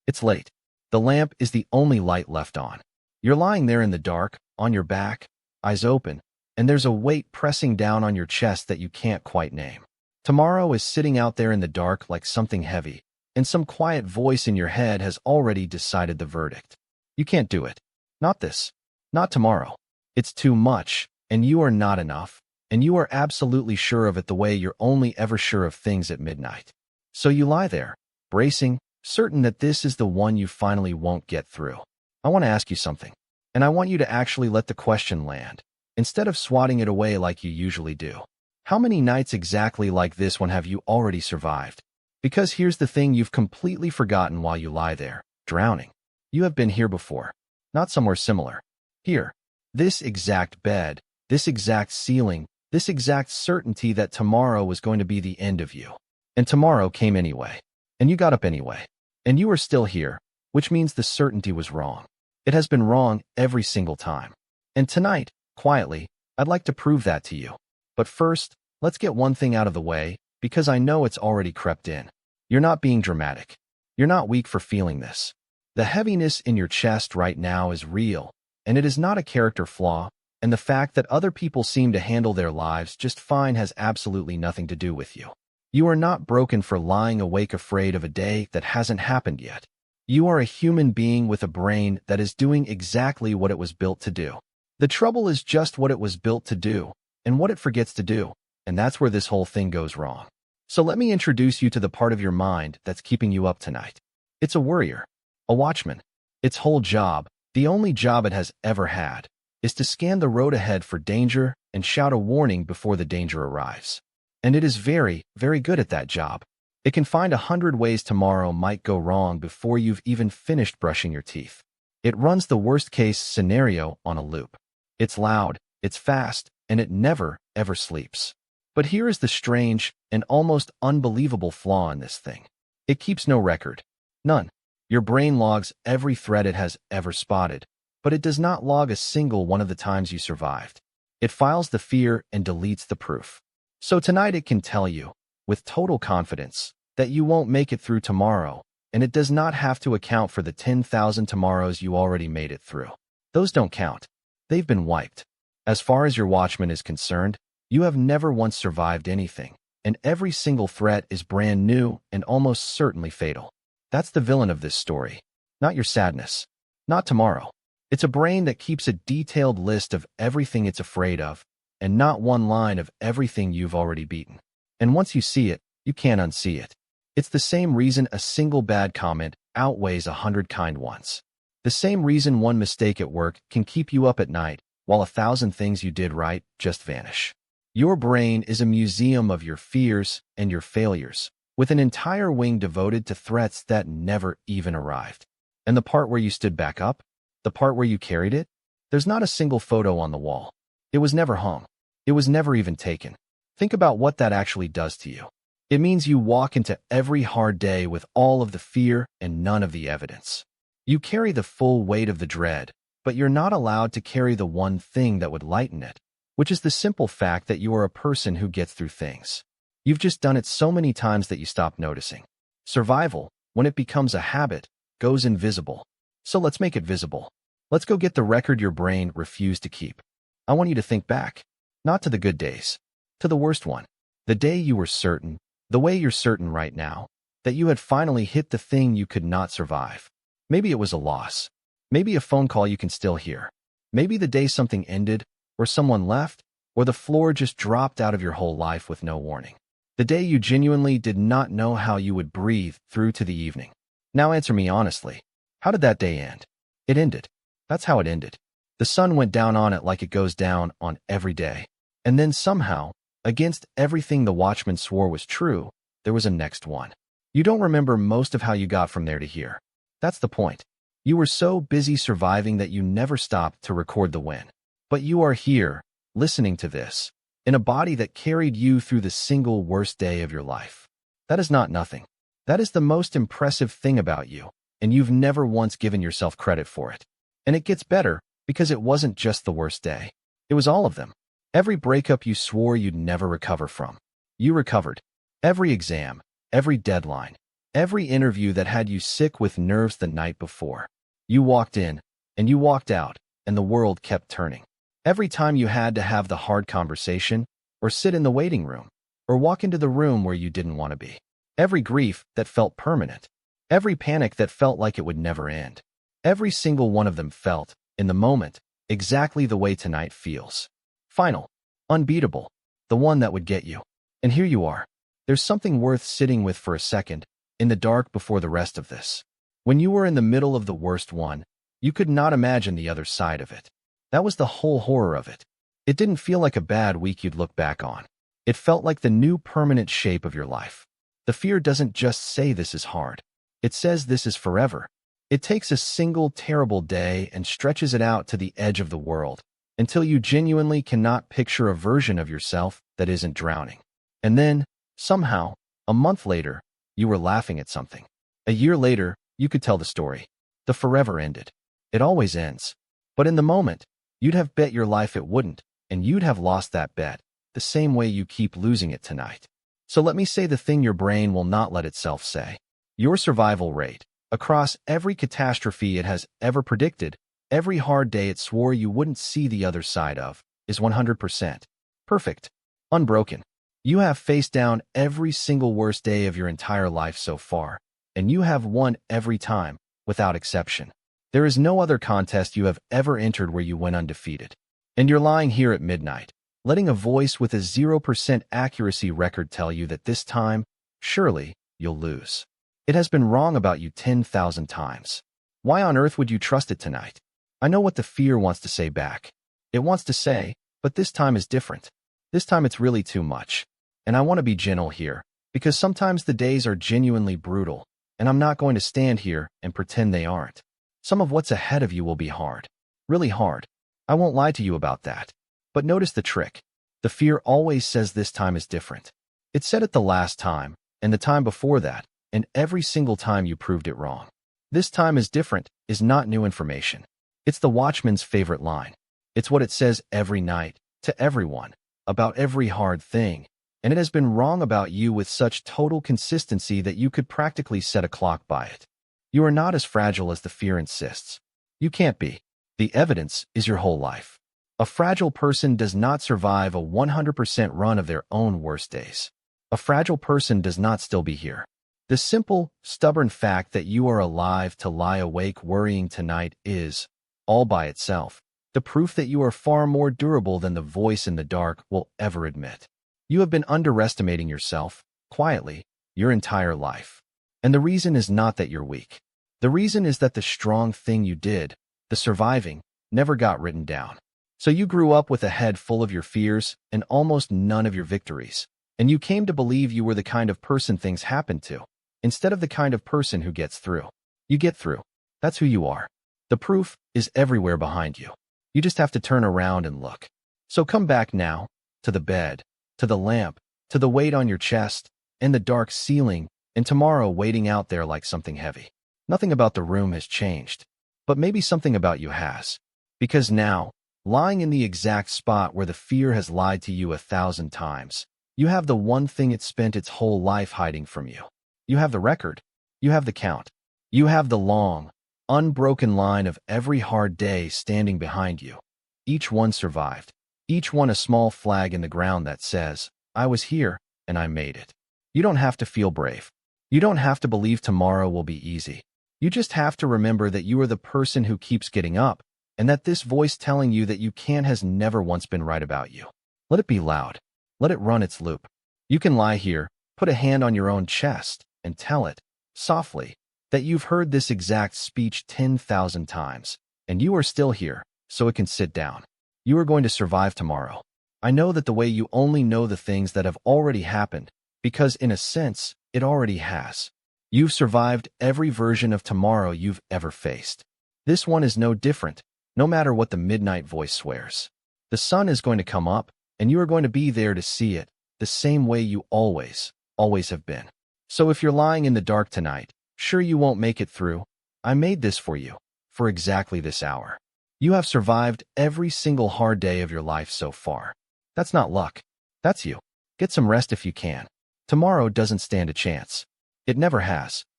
It's late. The lamp is the only light left on. You're lying there in the dark, on your back, eyes open, and there's a weight pressing down on your chest that you can't quite name. Tomorrow is sitting out there in the dark like something heavy, and some quiet voice in your head has already decided the verdict. You can't do it. Not this. Not tomorrow. It's too much, and you are not enough, and you are absolutely sure of it the way you're only ever sure of things at midnight. So you lie there, bracing, certain that this is the one you finally won't get through. I want to ask you something, and I want you to actually let the question land, instead of swatting it away like you usually do. How many nights exactly like this one have you already survived? Because here's the thing you've completely forgotten while you lie there, drowning. You have been here before. Not somewhere similar. Here. This exact bed, this exact ceiling, this exact certainty that tomorrow was going to be the end of you. And tomorrow came anyway. And you got up anyway. And you are still here, which means the certainty was wrong. It has been wrong every single time. And tonight, quietly, I'd like to prove that to you. But first, let's get one thing out of the way, because I know it's already crept in. You're not being dramatic. You're not weak for feeling this. The heaviness in your chest right now is real, and it is not a character flaw, and the fact that other people seem to handle their lives just fine has absolutely nothing to do with you. You are not broken for lying awake afraid of a day that hasn't happened yet. You are a human being with a brain that is doing exactly what it was built to do. The trouble is just what it was built to do, and what it forgets to do, and that's where this whole thing goes wrong. So let me introduce you to the part of your mind that's keeping you up tonight. It's a worrier, a watchman. Its whole job, the only job it has ever had, is to scan the road ahead for danger and shout a warning before the danger arrives. And it is very, very good at that job. It can find 100 ways tomorrow might go wrong before you've even finished brushing your teeth. It runs the worst-case scenario on a loop. It's loud, it's fast, and it never, ever sleeps. But here is the strange and almost unbelievable flaw in this thing. It keeps no record. None. Your brain logs every threat it has ever spotted, but it does not log a single one of the times you survived. It files the fear and deletes the proof. So tonight it can tell you, with total confidence, that you won't make it through tomorrow, and it does not have to account for the 10,000 tomorrows you already made it through. Those don't count. They've been wiped. As far as your watchman is concerned, you have never once survived anything, and every single threat is brand new and almost certainly fatal. That's the villain of this story. Not your sadness. Not tomorrow. It's a brain that keeps a detailed list of everything it's afraid of, and not one line of everything you've already beaten. And once you see it, you can't unsee it. It's the same reason a single bad comment outweighs 100 kind ones. The same reason one mistake at work can keep you up at night, while 1,000 things you did right just vanish. Your brain is a museum of your fears and your failures, with an entire wing devoted to threats that never even arrived. And the part where you stood back up, the part where you carried it, there's not a single photo on the wall. It was never hung. It was never even taken. Think about what that actually does to you. It means you walk into every hard day with all of the fear and none of the evidence. You carry the full weight of the dread, but you're not allowed to carry the one thing that would lighten it, which is the simple fact that you are a person who gets through things. You've just done it so many times that you stop noticing. Survival, when it becomes a habit, goes invisible. So let's make it visible. Let's go get the record your brain refused to keep. I want you to think back, not to the good days, to the worst one. The day you were certain, the way you're certain right now, that you had finally hit the thing you could not survive. Maybe it was a loss. Maybe a phone call you can still hear. Maybe the day something ended, or someone left, or the floor just dropped out of your whole life with no warning. The day you genuinely did not know how you would breathe through to the evening. Now answer me honestly. How did that day end? It ended. That's how it ended. The sun went down on it like it goes down on every day. And then somehow, against everything the watchman swore was true, there was a next one. You don't remember most of how you got from there to here. That's the point. You were so busy surviving that you never stopped to record the win. But you are here, listening to this, in a body that carried you through the single worst day of your life. That is not nothing. That is the most impressive thing about you, and you've never once given yourself credit for it. And it gets better, because it wasn't just the worst day. It was all of them. Every breakup you swore you'd never recover from. You recovered. Every exam, every deadline, Every interview that had you sick with nerves the night before. You walked in, and you walked out, and the world kept turning. Every time you had to have the hard conversation, or sit in the waiting room, or walk into the room where you didn't want to be. Every grief that felt permanent. Every panic that felt like it would never end. Every single one of them felt, in the moment, exactly the way tonight feels. Final. Unbeatable. The one that would get you. And here you are. There's something worth sitting with for a second, in the dark before the rest of this. When you were in the middle of the worst one, you could not imagine the other side of it. That was the whole horror of it. It didn't feel like a bad week you'd look back on. It felt like the new permanent shape of your life. The fear doesn't just say this is hard. It says this is forever. It takes a single terrible day and stretches it out to the edge of the world, until you genuinely cannot picture a version of yourself that isn't drowning. And then, somehow, a month later, you were laughing at something. A year later, you could tell the story. The forever ended. It always ends. But in the moment, you'd have bet your life it wouldn't, and you'd have lost that bet, the same way you keep losing it tonight. So let me say the thing your brain will not let itself say. Your survival rate, across every catastrophe it has ever predicted, every hard day it swore you wouldn't see the other side of, is 100%. Perfect. Unbroken. You have faced down every single worst day of your entire life so far, and you have won every time, without exception. There is no other contest you have ever entered where you went undefeated. And you're lying here at midnight, letting a voice with a 0% accuracy record tell you that this time, surely, you'll lose. It has been wrong about you 10,000 times. Why on earth would you trust it tonight? I know what the fear wants to say back. It wants to say, but this time is different. This time it's really too much. And I want to be gentle here, because sometimes the days are genuinely brutal, and I'm not going to stand here and pretend they aren't. Some of what's ahead of you will be hard. Really hard. I won't lie to you about that. But notice the trick. The fear always says this time is different. It said it the last time, and the time before that, and every single time you proved it wrong. This time is different is not new information. It's the watchman's favorite line. It's what it says every night, to everyone, about every hard thing, and it has been wrong about you with such total consistency that you could practically set a clock by it. You are not as fragile as the fear insists. You can't be. The evidence is your whole life. A fragile person does not survive a 100% run of their own worst days. A fragile person does not still be here. The simple, stubborn fact that you are alive to lie awake worrying tonight is, all by itself, the proof that you are far more durable than the voice in the dark will ever admit. You have been underestimating yourself, quietly, your entire life. And the reason is not that you're weak. The reason is that the strong thing you did, the surviving, never got written down. So you grew up with a head full of your fears and almost none of your victories. And you came to believe you were the kind of person things happen to, instead of the kind of person who gets through. You get through. That's who you are. The proof is everywhere behind you. You just have to turn around and look. So come back now, to the bed, to the lamp, to the weight on your chest, and the dark ceiling, and tomorrow waiting out there like something heavy. Nothing about the room has changed, but maybe something about you has. Because now, lying in the exact spot where the fear has lied to you 1,000 times, you have the one thing it spent its whole life hiding from you. You have the record. You have the count. You have the long, unbroken line of every hard day standing behind you. Each one survived. Each one a small flag in the ground that says, I was here, and I made it. You don't have to feel brave. You don't have to believe tomorrow will be easy. You just have to remember that you are the person who keeps getting up, and that this voice telling you that you can has never once been right about you. Let it be loud. Let it run its loop. You can lie here, put a hand on your own chest, and tell it, softly, that you've heard this exact speech 10,000 times, and you are still here, so it can sit down. You are going to survive tomorrow. I know that the way you only know the things that have already happened, because in a sense, it already has. You've survived every version of tomorrow you've ever faced. This one is no different, no matter what the midnight voice swears. The sun is going to come up, and you are going to be there to see it, the same way you always have been. So if you're lying in the dark tonight, sure you won't make it through, I made this for you, for exactly this hour. You have survived every single hard day of your life so far. That's not luck. That's you. Get some rest if you can. Tomorrow doesn't stand a chance. It never has.